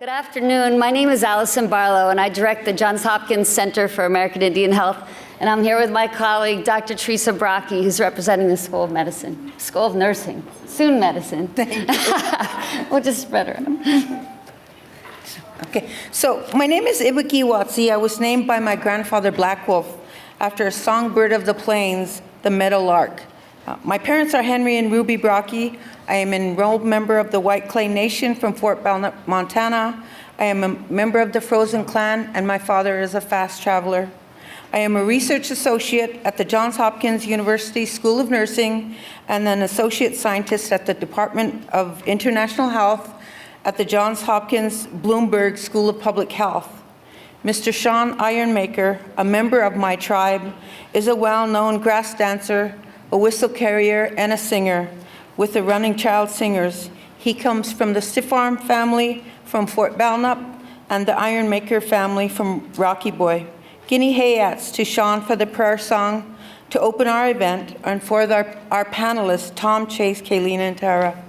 Good afternoon. My name is Allison Barlow, and I direct the Johns Hopkins Center for American Indian Health. And I'm here with my colleague, Dr. Teresa Brockie, who's representing the School of Medicine, School of Nursing, soon medicine. Thank you. We'll just spread around. Okay, so my name is Ibiki Watsi. I was named by my grandfather Black Wolf after a songbird of the plains, the meadowlark. My parents are Henry and Ruby Brockie. I am an enrolled member of the White Clay Nation from Fort Belknap, Montana. I am a member of the Frozen Clan, and my father is a fast traveler. I am a research associate at the Johns Hopkins University School of Nursing and an associate scientist at the Department of International Health at the Johns Hopkins Bloomberg School of Public Health. Mr. Sean Ironmaker, a member of my tribe, is a well-known grass dancer, a whistle carrier, and a singer with the Running Child Singers. He comes from the Stiffarm family from Fort Belknap and the Ironmaker family from Rocky Boy. Guinea Hayats to Sean for the prayer song to open our event, and for our panelists, Tom, Chase, Kayleen, and Tara.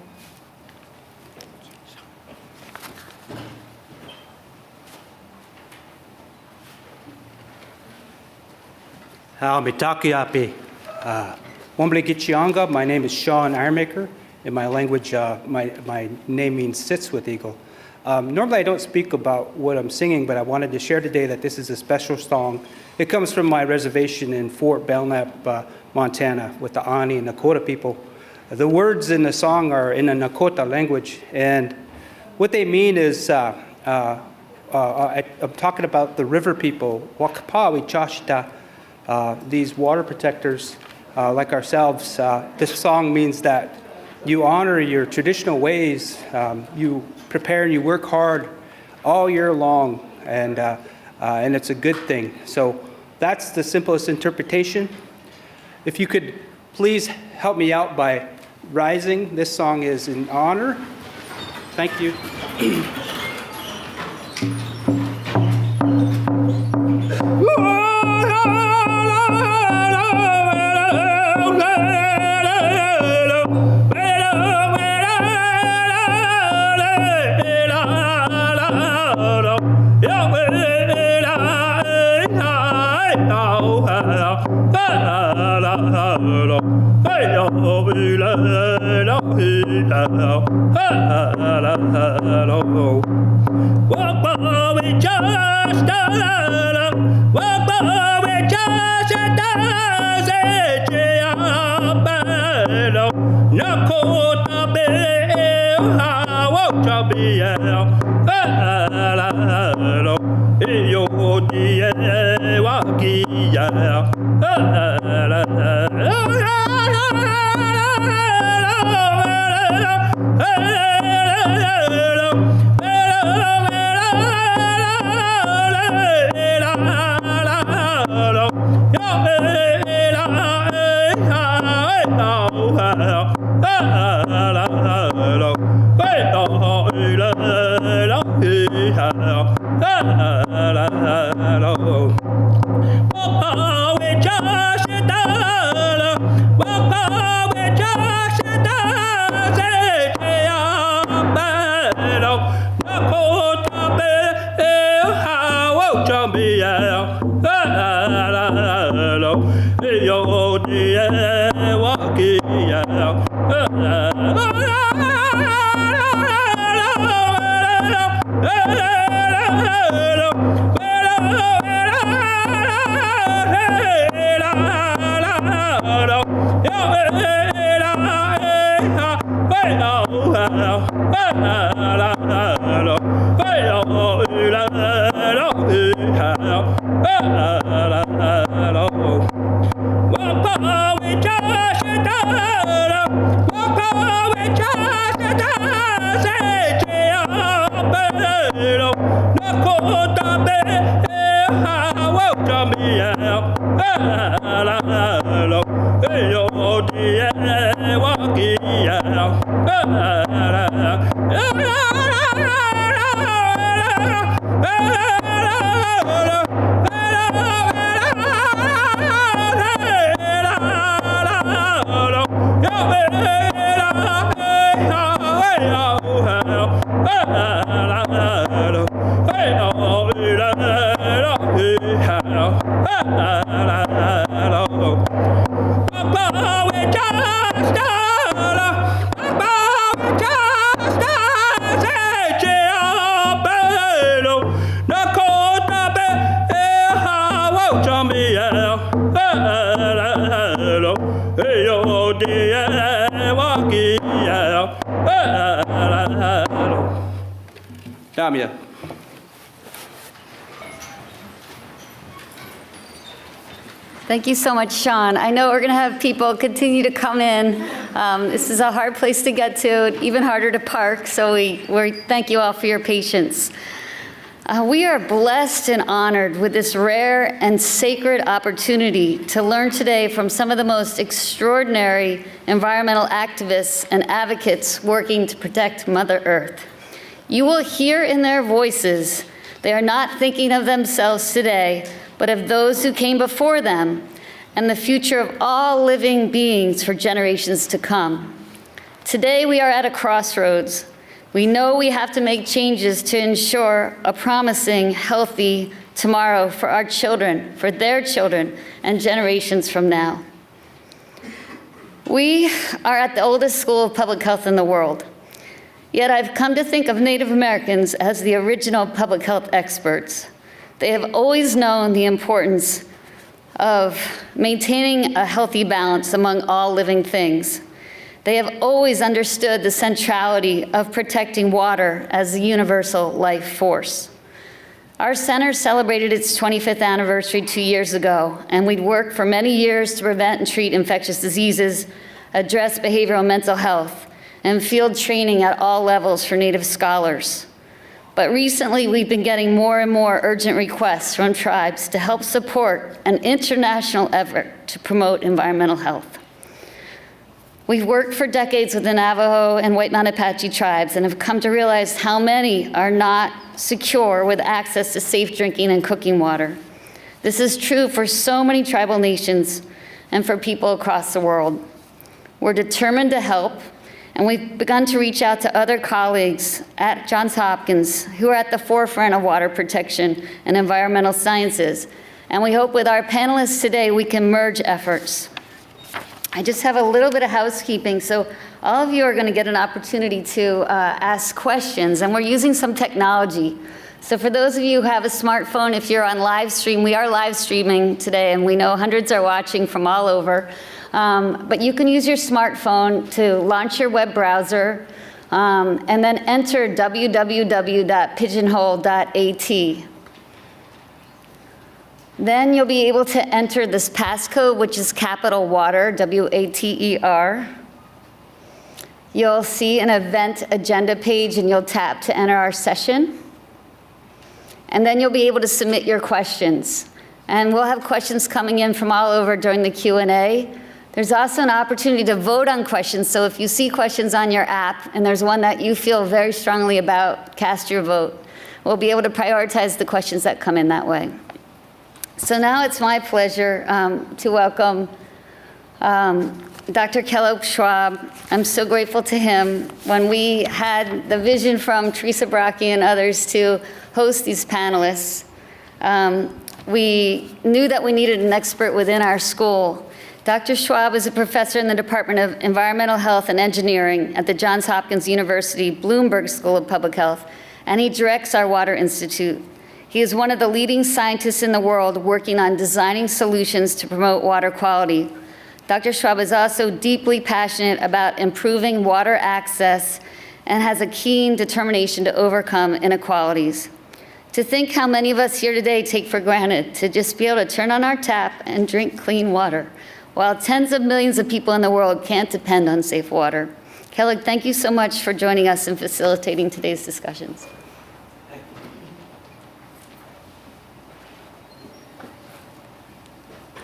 Mitakiapi. Wamblegichianga, my name is Sean Ironmaker. In my language, my name means sits with eagle. Normally I don't speak about what I'm singing, but I wanted to share today that this is a special song. It comes from my reservation in Fort Belknap, Montana, with the Ani and Nakota people. The words in the song are in the Nakota language, and what they mean is, I'm talking about the river people, Wakapawi Chashita, these water protectors like ourselves. This song means that you honor your traditional ways, you prepare and you work hard all year long, and it's a good thing. So that's the simplest interpretation. If you could please help me out by rising. This song is in honor. Thank you. Yeah. Hello. Damia. Thank you so much, Sean. I know we're going to have people continue to come in. This is a hard place to get to, even harder to park, so we thank you all for your patience. We are blessed and honored with this rare and sacred opportunity to learn today from some of the most extraordinary environmental activists and advocates working to protect Mother Earth. You will hear in their voices, they are not thinking of themselves today, but of those who came before them and the future of all living beings for generations to come. Today we are at a crossroads. We know we have to make changes to ensure a promising, healthy tomorrow for our children, for their children, and generations from now. We are at the oldest school of public health in the world. Yet I've come to think of Native Americans as the original public health experts. They have always known the importance of maintaining a healthy balance among all living things. They have always understood the centrality of protecting water as a universal life force. Our center celebrated its 25th anniversary 2 years ago, and we'd worked for many years to prevent and treat infectious diseases, address behavioral and mental health, and field training at all levels for Native scholars. But recently, we've been getting more and more urgent requests from tribes to help support an international effort to promote environmental health. We've worked for decades with the Navajo and White Mountain Apache tribes and have come to realize how many are not secure with access to safe drinking and cooking water. This is true for so many tribal nations and for people across the world. We're determined to help, and we've begun to reach out to other colleagues at Johns Hopkins who are at the forefront of water protection and environmental sciences. And we hope with our panelists today we can merge efforts. I just have a little bit of housekeeping. So all of you are going to get an opportunity to ask questions, and we're using some technology. So for those of you who have a smartphone, if you're on live stream, we are live streaming today, and we know hundreds are watching from all over. But you can use your smartphone to launch your web browser and then enter www.pigeonhole.at. Then you'll be able to enter this passcode, which is capital WATER, W-A-T-E-R. You'll see an event agenda page, and you'll tap to enter our session. And then you'll be able to submit your questions. And we'll have questions coming in from all over during the Q&A. There's also an opportunity to vote on questions. So if you see questions on your app and there's one that you feel very strongly about, cast your vote. We'll be able to prioritize the questions that come in that way. So now it's my pleasure to welcome Dr. Kellogg Schwab. I'm so grateful to him. When we had the vision from Teresa Brockie and others to host these panelists, we knew that we needed an expert within our school. Dr. Schwab is a professor in the Department of Environmental Health and Engineering at the Johns Hopkins University Bloomberg School of Public Health, and he directs our Water Institute. He is one of the leading scientists in the world working on designing solutions to promote water quality. Dr. Schwab is also deeply passionate about improving water access and has a keen determination to overcome inequalities. To think how many of us here today take for granted to just be able to turn on our tap and drink clean water, while tens of millions of people in the world can't depend on safe water. Kellogg, thank you so much for joining us and facilitating today's discussions.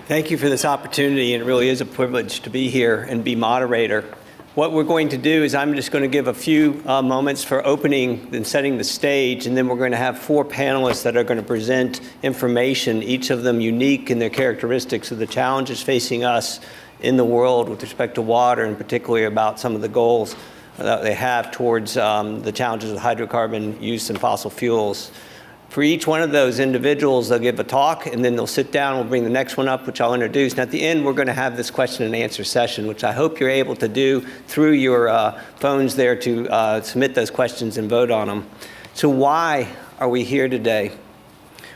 Thank you for this opportunity, and it really is a privilege to be here and be moderator. What we're going to do is I'm just going to give a few moments for opening and setting the stage, and then we're going to have 4 panelists that are going to present information, each of them unique in their characteristics of the challenges facing us in the world with respect to water, and particularly about some of the goals that they have towards the challenges of hydrocarbon use and fossil fuels. For each one of those individuals, they'll give a talk, and then they'll sit down. We'll bring the next one up, which I'll introduce. And at the end, we're going to have this question and answer session, which I hope you're able to do through your phones there to submit those questions and vote on them. So why are we here today?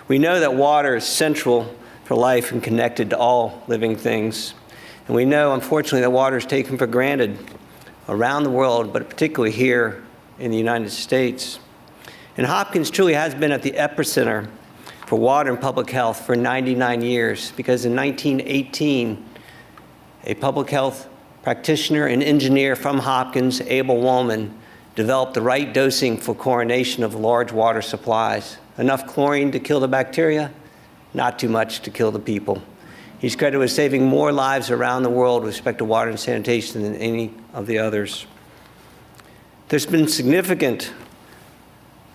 We know that water is central for life and connected to all living things. And we know, unfortunately, that water is taken for granted around the world, but particularly here in the United States. And Hopkins truly has been at the epicenter for water and public health for 99 years, because in 1918, a public health practitioner and engineer from Hopkins, Abel Woolman, developed the right dosing for chlorination of large water supplies. Enough chlorine to kill the bacteria, not too much to kill the people. He's credited with saving more lives around the world with respect to water and sanitation than any of the others. There's been significant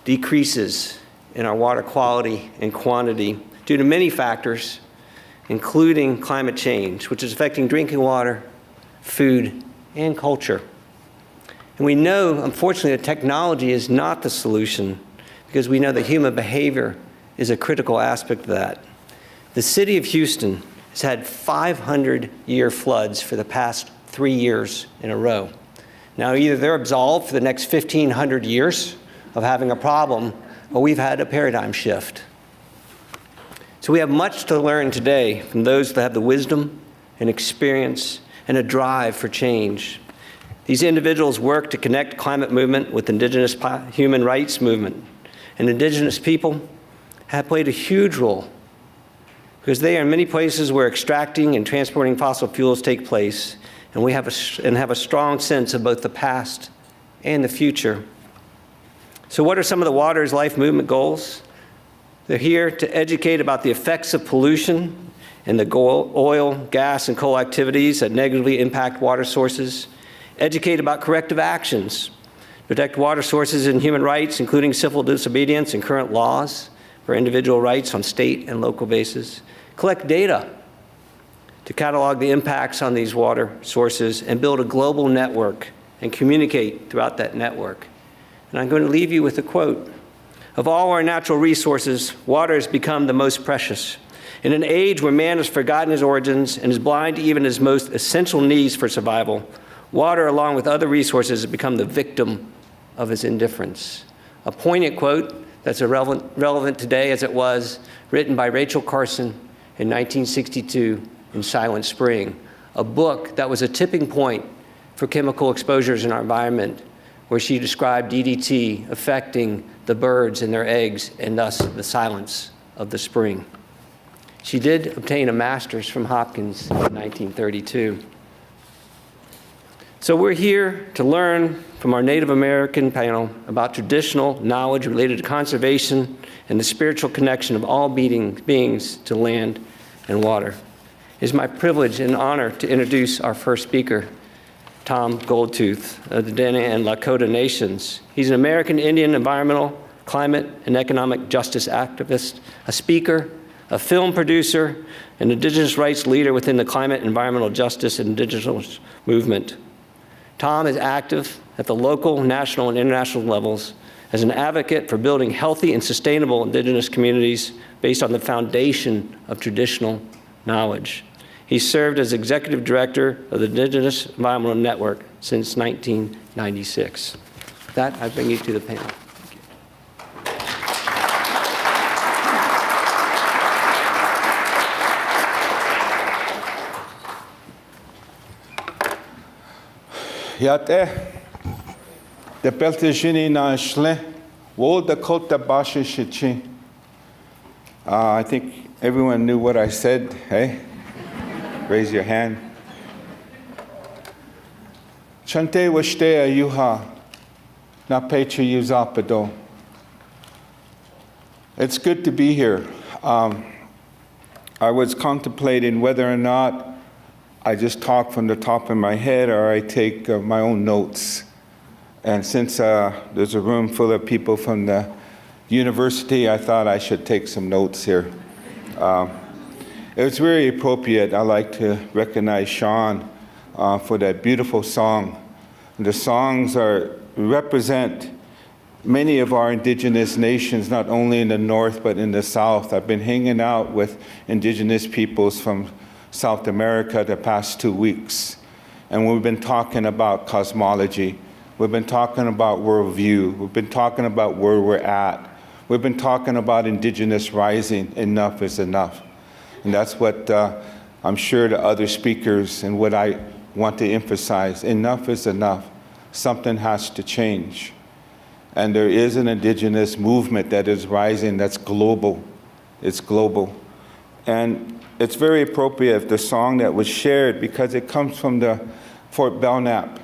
decreases in our water quality and quantity due to many factors, including climate change, which is affecting drinking water, food, and culture. And we know, unfortunately, that technology is not the solution, because we know that human behavior is a critical aspect of that. The city of Houston has had 500-year floods for the past 3 years in a row. Now, either they're absolved for the next 1,500 years of having a problem, or we've had a paradigm shift. So we have much to learn today from those that have the wisdom and experience and a drive for change. These individuals work to connect climate movement with indigenous human rights movement. And indigenous people have played a huge role, because they are in many places where extracting and transporting fossil fuels take place, and we have a strong sense of both the past and the future. So what are some of the Water is Life movement goals? They're here to educate about the effects of pollution and the oil, gas, and coal activities that negatively impact water sources, educate about corrective actions, protect water sources and human rights, including civil disobedience and current laws for individual rights on state and local basis, collect data to catalog the impacts on these water sources, and build a global network and communicate throughout that network. And I'm going to leave you with a quote. Of all our natural resources, water has become the most precious. In an age where man has forgotten his origins and is blind to even his most essential needs for survival, water, along with other resources, has become the victim of his indifference. A poignant quote that's relevant today as it was written by Rachel Carson in 1962 in Silent Spring, a book that was a tipping point for chemical exposures in our environment, where she described DDT affecting the birds and their eggs, and thus the silence of the spring. She did obtain a master's from Hopkins in 1932. So we're here to learn from our Native American panel about traditional knowledge related to conservation and the spiritual connection of all beings to land and water. It is my privilege and honor to introduce our first speaker, Tom Goldtooth of the Dene and Lakota Nations. He's an American Indian environmental, climate, and economic justice activist, a speaker, a film producer, an indigenous rights leader within the climate, environmental justice, and indigenous movement. Tom is active at the local, national, and international levels as an advocate for building healthy and sustainable indigenous communities based on the foundation of traditional knowledge. He served as executive director of the Indigenous Environmental Network since 1996. With that, I bring you to the panel. Thank you. Yate, the Beltejini na shle, wo the kot Debashish. I think everyone knew what I said, hey? Raise your hand. Chante washtea yuha, na pecha yuzapado. It's good to be here. I was contemplating whether or not I just talk from the top of my head or I take my own notes. And since there's a room full of people from the university, I thought I should take some notes here. It was very appropriate. I'd like to recognize Sean for that beautiful song. The songs represent many of our indigenous nations, not only in the north, but in the south. I've been hanging out with indigenous peoples from South America the past 2 weeks. And we've been talking about cosmology. We've been talking about worldview. We've been talking about where we're at. We've been talking about indigenous rising. Enough is enough. And that's what I'm sure the other speakers and what I want to emphasize. Enough is enough. Something has to change. And there is an indigenous movement that is rising that's global. It's global. And it's very appropriate, the song that was shared, because it comes from the Fort Belknap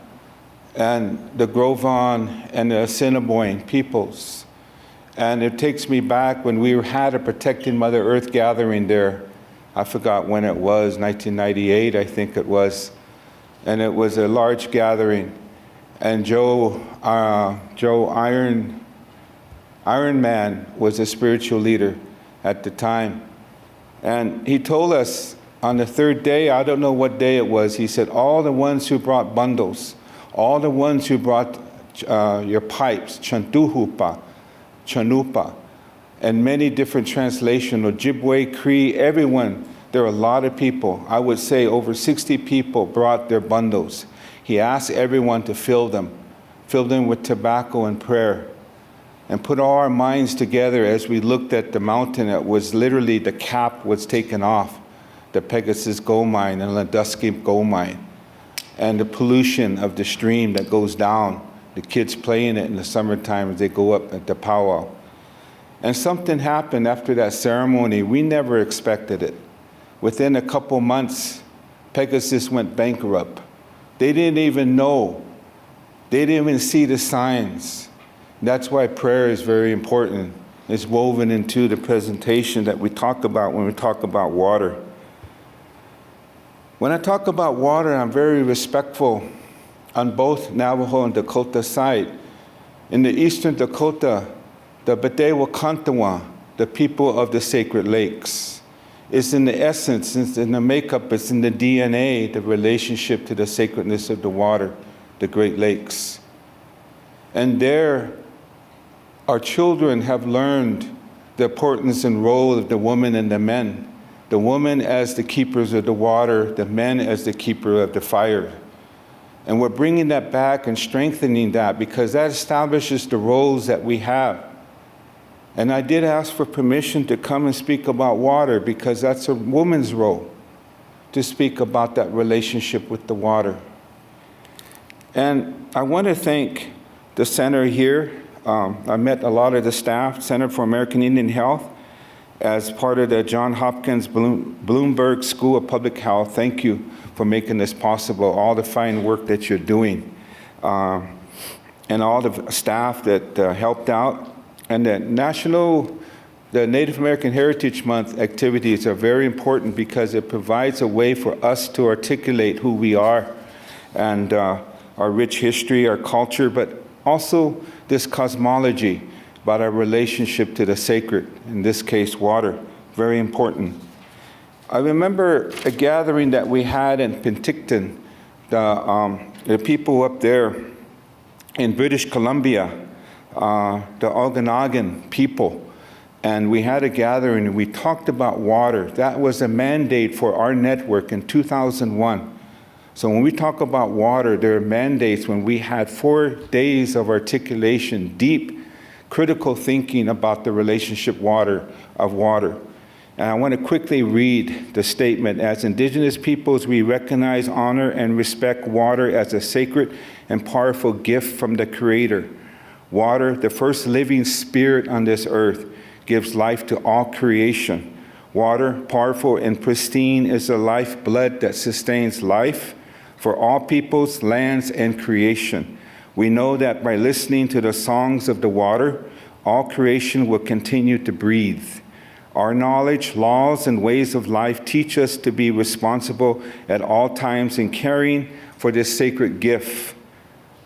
and the Gros Ventre and the Assiniboine peoples. And it takes me back when we had a Protecting Mother Earth gathering there. I forgot when it was, 1998, I think it was. And it was a large gathering. And Joe Ironman was a spiritual leader at the time. And he told us on the third day, I don't know what day it was, he said, all the ones who brought bundles, all the ones who brought your pipes, chantuhupa, chanupa, and many different translations, Ojibwe, Cree, everyone, there were a lot of people. I would say over 60 people brought their bundles. He asked everyone to fill them with tobacco and prayer, and put all our minds together as we looked at the mountain. It was literally, the cap was taken off, the Pegasus gold mine and Landusky gold mine, and the pollution of the stream that goes down. The kids play in it in the summertime as they go up at the powwow. And something happened after that ceremony. We never expected it. Within a couple months, Pegasus went bankrupt. They didn't even know. They didn't even see the signs. That's why prayer is very important. It's woven into the presentation that we talk about when we talk about water. When I talk about water, I'm very respectful on both Navajo and Dakota side. In the eastern Dakota, the Betewa-Kantawa, the people of the sacred lakes, is in the essence, it's in the makeup, it's in the DNA, the relationship to the sacredness of the water, the Great Lakes. And there, our children have learned the importance and role of the woman and the men. The woman as the keepers of the water, the men as the keeper of the fire. And we're bringing that back and strengthening that, because that establishes the roles that we have. And I did ask for permission to come and speak about water, because that's a woman's role, to speak about that relationship with the water. And I want to thank the center here. I met a lot of the staff, Center for American Indian Health, as part of the John Hopkins Bloomberg School of Public Health. Thank you for making this possible, all the fine work that you're doing, and all the staff that helped out. And the Native American Heritage Month activities are very important, because it provides a way for us to articulate who we are and our rich history, our culture, but also this cosmology about our relationship to the sacred, in this case, water, very important. I remember a gathering that we had in Penticton, the people up there in British Columbia, the Okanagan people, and we had a gathering and we talked about water. That was a mandate for our network in 2001. So when we talk about water, there are mandates when we had 4 days of articulation, deep, critical thinking about the relationship of water. And I want to quickly read the statement. As Indigenous peoples, we recognize, honor, and respect water as a sacred and powerful gift from the Creator. Water, the first living spirit on this earth, gives life to all creation. Water, powerful and pristine, is the lifeblood that sustains life for all peoples, lands, and creation. We know that by listening to the songs of the water, all creation will continue to breathe. Our knowledge, laws, and ways of life teach us to be responsible at all times in caring for this sacred gift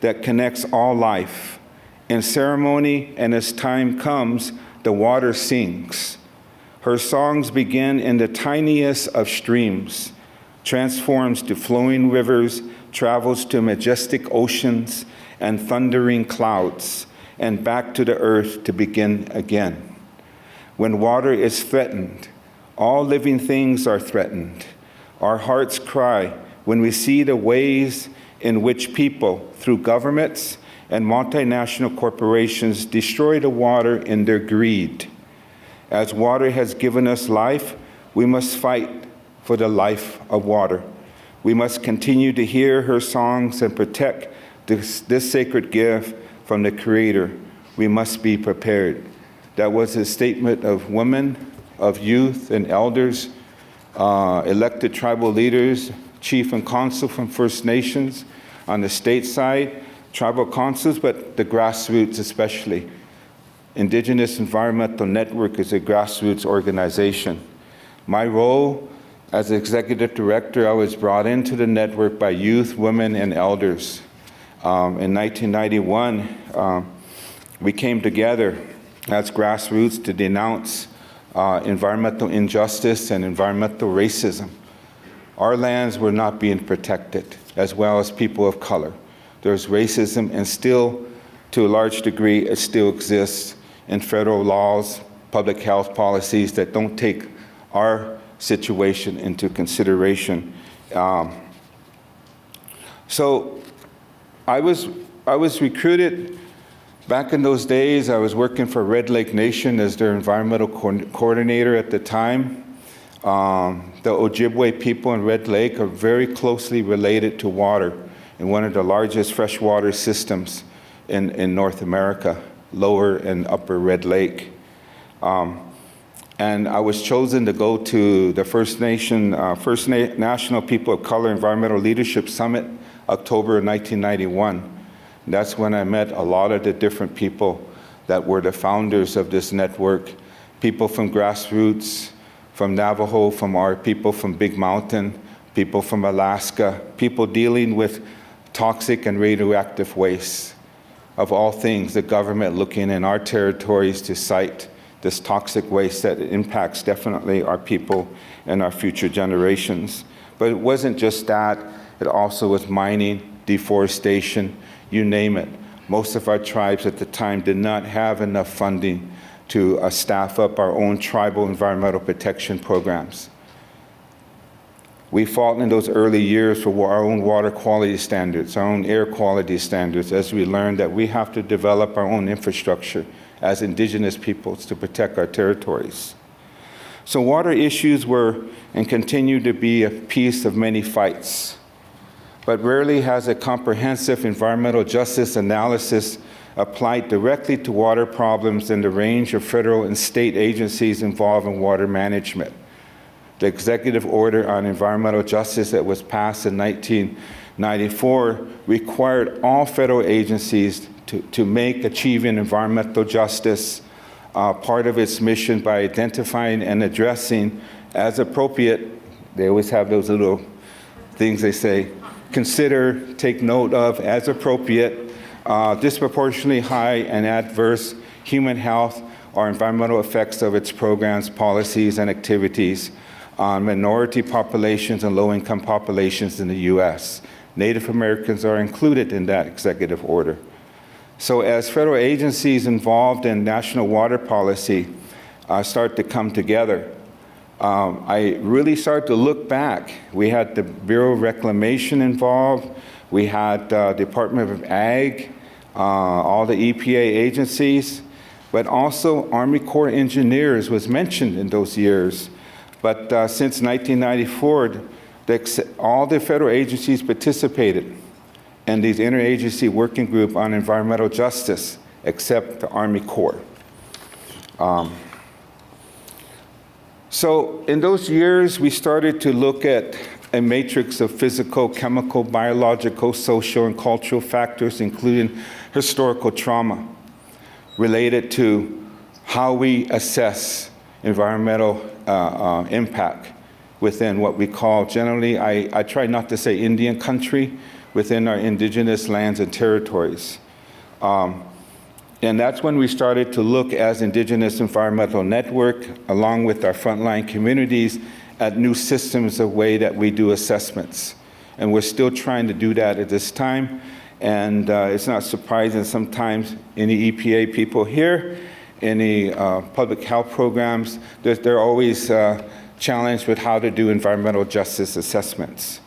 that connects all life. In ceremony and as time comes, the water sings. Her songs begin in the tiniest of streams, transforms to flowing rivers, travels to majestic oceans and thundering clouds, and back to the earth to begin again. When water is threatened, all living things are threatened. Our hearts cry when we see the ways in which people, through governments and multinational corporations, destroy the water in their greed. As water has given us life, we must fight for the life of water. We must continue to hear her songs and protect this sacred gift from the Creator. we must be prepared. That was a statement of women, of youth and elders, elected tribal leaders, chief and consul from First Nations on the state side, tribal councils, but the grassroots especially. Indigenous Environmental Network is a grassroots organization. My role as executive director, I was brought into the network by youth, women, and elders. In 1991, we came together as grassroots to denounce environmental injustice and environmental racism. Our lands were not being protected, as well as people of color. There's racism, and still, to a large degree, it still exists in federal laws, public health policies that don't take our situation into consideration. So I was recruited. Back in those days, I was working for Red Lake Nation as their environmental coordinator at the time. The Ojibwe people in Red Lake are very closely related to water in one of the largest freshwater systems in North America, Lower and Upper Red Lake. And I was chosen to go to the First National People of Color Environmental Leadership Summit, October of 1991. That's when I met a lot of the different people that were the founders of this network, people from grassroots, from Navajo, from our people from Big Mountain, people from Alaska, people dealing with toxic and radioactive waste. Of all things, the government looking in our territories to cite this toxic waste that impacts definitely our people and our future generations. But it wasn't just that, it also was mining, deforestation, you name it. Most of our tribes at the time did not have enough funding to staff up our own tribal environmental protection programs. We fought in those early years for our own water quality standards, our own air quality standards, as we learned that we have to develop our own infrastructure as Indigenous peoples to protect our territories. So water issues were and continue to be a piece of many fights, but rarely has a comprehensive environmental justice analysis applied directly to water problems in the range of federal and state agencies involved in water management. The executive order on environmental justice that was passed in 1994 required all federal agencies to make achieving environmental justice part of its mission by identifying and addressing as appropriate. They always have those little things they say, consider, take note of, as appropriate, disproportionately high and adverse human health or environmental effects of its programs, policies, and activities on minority populations and low-income populations in the U.S. Native Americans are included in that executive order. So as federal agencies involved in national water policy start to come together, I really start to look back. We had the Bureau of Reclamation involved. We had Department of Ag, all the EPA agencies, but also Army Corps engineers was mentioned in those years. But since 1994, all the federal agencies participated in these interagency working group on environmental justice, except the Army Corps. So in those years, we started to look at a matrix of physical, chemical, biological, social, and cultural factors, including historical trauma, related to how we assess environmental impact within what we call generally, I try not to say Indian country, within our indigenous lands and territories. And that's when we started to look as Indigenous Environmental Network, along with our frontline communities, at new systems of way that we do assessments. And we're still trying to do that at this time. And it's not surprising sometimes any EPA people here, any public health programs, they're always challenged with how to do environmental justice assessments.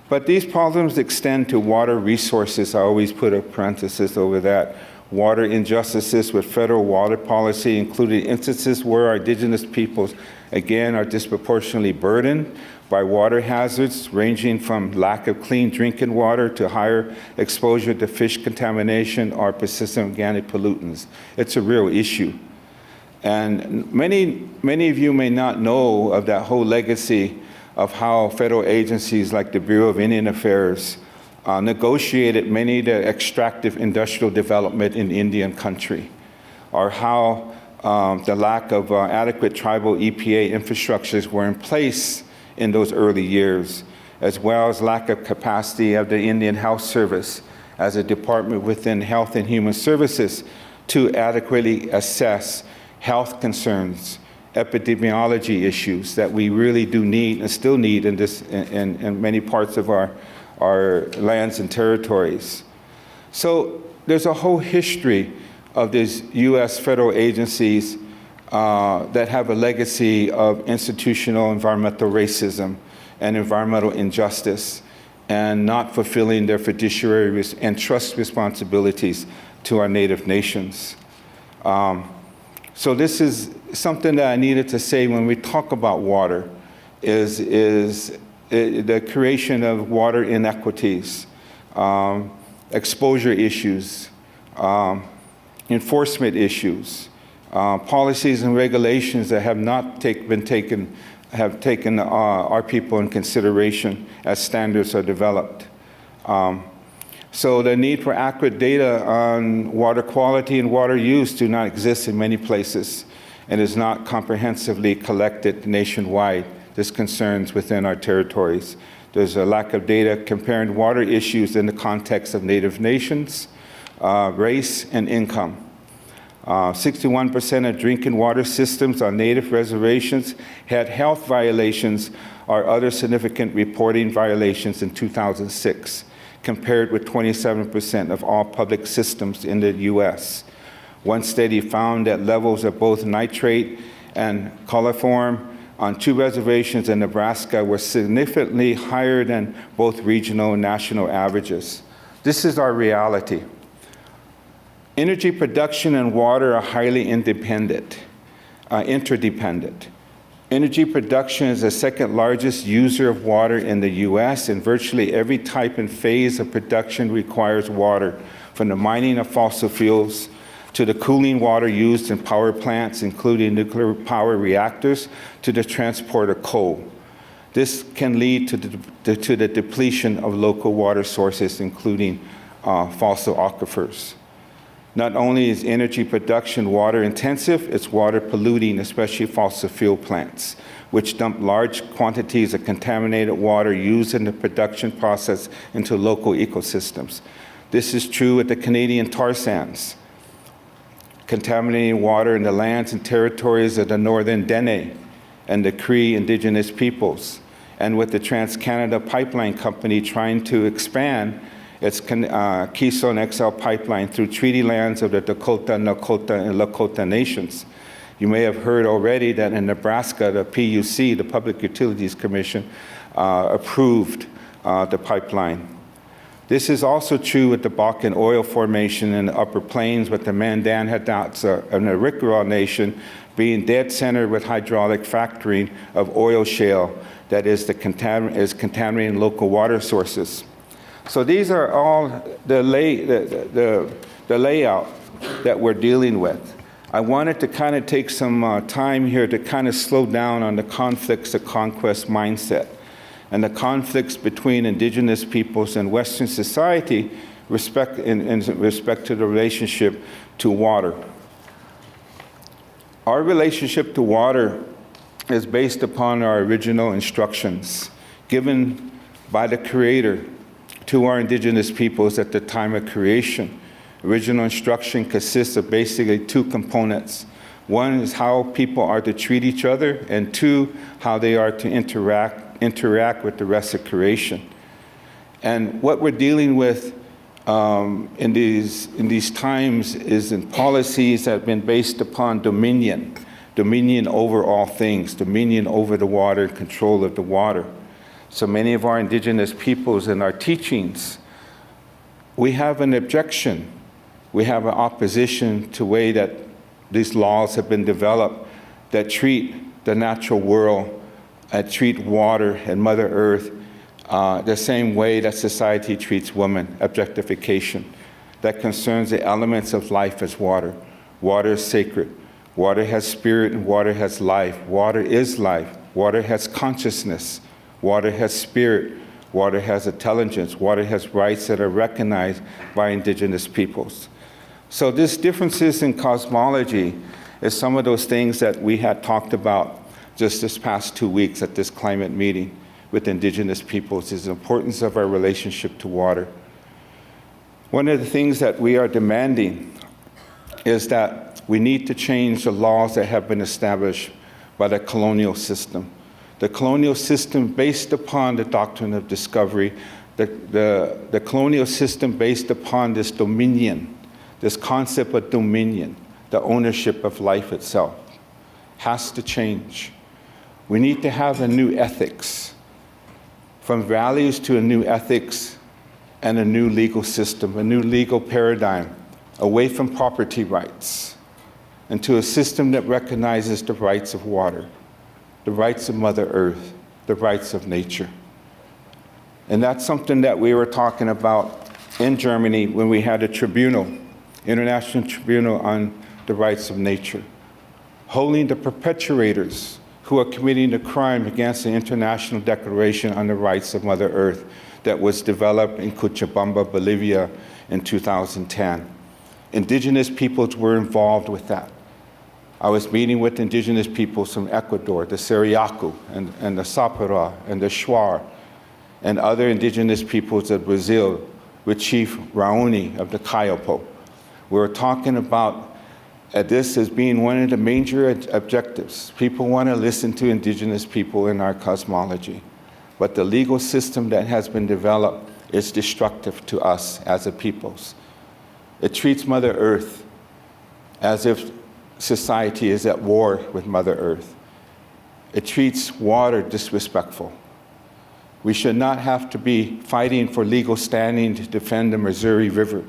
But these problems extend to water resources. I always put a parenthesis over that. Water injustices with federal water policy, including instances where our Indigenous peoples, again, are disproportionately burdened by water hazards ranging from lack of clean drinking water to higher exposure to fish contamination or persistent organic pollutants. It's a real issue. And many of you may not know of that whole legacy of how federal agencies like the Bureau of Indian Affairs negotiated many of the extractive industrial development in Indian country, or how the lack of adequate tribal EPA infrastructures were in place in those early years, as well as lack of capacity of the Indian Health Service as a department within Health and Human Services to adequately assess health concerns, epidemiology issues that we really do need and still need in many parts of our lands and territories. So there's a whole history of these U.S. federal agencies that have a legacy of institutional environmental racism and environmental injustice and not fulfilling their fiduciary and trust responsibilities to our native nations. So this is something that I needed to say when we talk about water, is the creation of water inequities, exposure issues, enforcement issues, policies and regulations that have not taken our people in consideration as standards are developed. So the need for accurate data on water quality and water use do not exist in many places and is not comprehensively collected nationwide. This concerns within our territories. There's a lack of data comparing water issues in the context of native nations, race, and income. 61% of drinking water systems on native reservations had health violations or other significant reporting violations in 2006, compared with 27% of all public systems in the U.S. One study found that levels of both nitrate and coliform on 2 reservations in Nebraska were significantly higher than both regional and national averages. This is our reality. Energy production and water are highly interdependent. Energy production is the second largest user of water in the U.S., and virtually every type and phase of production requires water, from the mining of fossil fuels to the cooling water used in power plants, including nuclear power reactors, to the transport of coal. This can lead to the depletion of local water sources, including fossil aquifers. Not only is energy production water intensive, it's water polluting, especially fossil fuel plants, which dump large quantities of contaminated water used in the production process into local ecosystems. This is true with the Canadian tar sands, contaminating water in the lands and territories of the Northern Dene and the Cree Indigenous peoples, and with the Trans-Canada Pipeline Company trying to expand its Keystone XL pipeline through treaty lands of the Dakota, Nakota, and Lakota nations. You may have heard already that in Nebraska, the PUC, the Public Utilities Commission, approved the pipeline. This is also true with the Bakken oil formation in the Upper Plains, with the Mandan Hidatsa and the Arikara Nation being dead center with hydraulic fracturing of oil shale that is contaminating local water sources. So these are all the layout that we're dealing with. I wanted to kind of take some time here to kind of slow down on the conflicts of conquest mindset and the conflicts between indigenous peoples and Western society in respect to the relationship to water. Our relationship to water is based upon our original instructions given by the Creator to our indigenous peoples at the time of creation. Original instruction consists of basically 2 components. One is how people are to treat each other, and 2, how they are to interact with the rest of creation. And what we're dealing with in these times is in policies that have been based upon dominion over all things, dominion over the water, control of the water. So many of our indigenous peoples in our teachings, we have an objection. We have an opposition to the way that these laws have been developed that treat the natural world treat water and Mother Earth the same way that society treats women, objectification, that concerns the elements of life as water. Water is sacred. Water has spirit and water has life. Water is life. Water has consciousness. Water has spirit. Water has intelligence. Water has rights that are recognized by indigenous peoples. So these differences in cosmology is some of those things that we had talked about just this past 2 weeks at this climate meeting with indigenous peoples, is the importance of our relationship to water. One of the things that we are demanding is that we need to change the laws that have been established by the colonial system. The colonial system based upon the doctrine of discovery, the colonial system based upon this dominion, this concept of dominion, the ownership of life itself, has to change. We need to have a new ethics, from values to a new ethics and a new legal system, a new legal paradigm, away from property rights, and to a system that recognizes the rights of water, the rights of Mother Earth, the rights of nature. And that's something that we were talking about in Germany when we had a tribunal, International Tribunal on the Rights of Nature, holding the perpetrators who are committing a crime against the International Declaration on the Rights of Mother Earth that was developed in Cochabamba, Bolivia in 2010. Indigenous peoples were involved with that. I was meeting with indigenous peoples from Ecuador, the Siriaco and the Sapara and the Shuar, and other indigenous peoples of Brazil with Chief Raoni of the Kayapo. We were talking about this as being one of the major objectives. People want to listen to indigenous people in our cosmology, but the legal system that has been developed is destructive to us as a peoples. It treats Mother Earth as if society is at war with Mother Earth. It treats water disrespectful. We should not have to be fighting for legal standing to defend the Missouri River.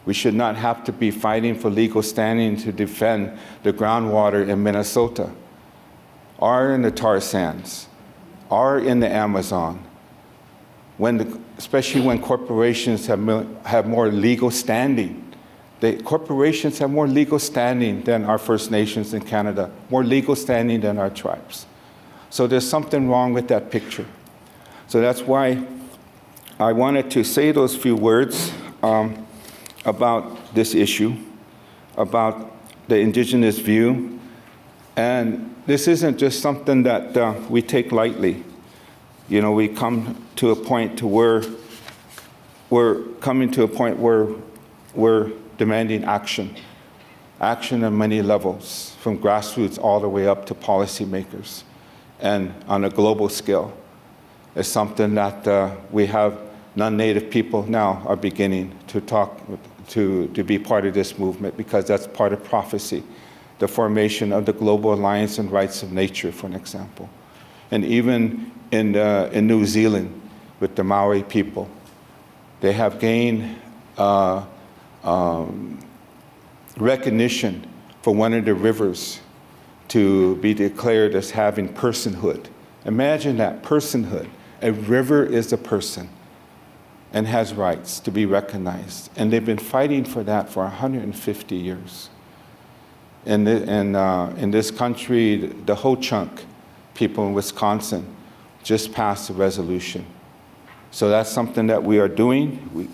We should not have to be fighting for legal standing to defend the groundwater in Minnesota, or in the tar sands, or in the Amazon, especially when corporations have more legal standing. Corporations have more legal standing than our First Nations in Canada, more legal standing than our tribes. So there's something wrong with that picture. So that's why I wanted to say those few words about this issue, about the indigenous view. And this isn't just something that we take lightly. You know, we come to a point to where we're coming to a point where we're demanding action on many levels, from grassroots all the way up to policymakers, and on a global scale. It's something that we have non-native people now are beginning to talk, to be part of this movement, because that's part of prophecy, the formation of the Global Alliance on Rights of Nature, for an example. And even in New Zealand, with the Maori people, they have gained recognition for one of the rivers to be declared as having personhood. Imagine that, personhood. A river is a person and has rights to be recognized. And they've been fighting for that for 150 years. In this country, the Ho-Chunk people in Wisconsin just passed a resolution. So that's something that we are doing.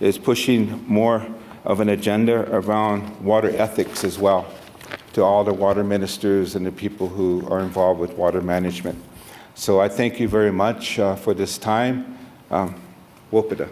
Is pushing more of an agenda around water ethics as well, to all the water ministers and the people who are involved with water management. So I thank you very much for this time. Wopida.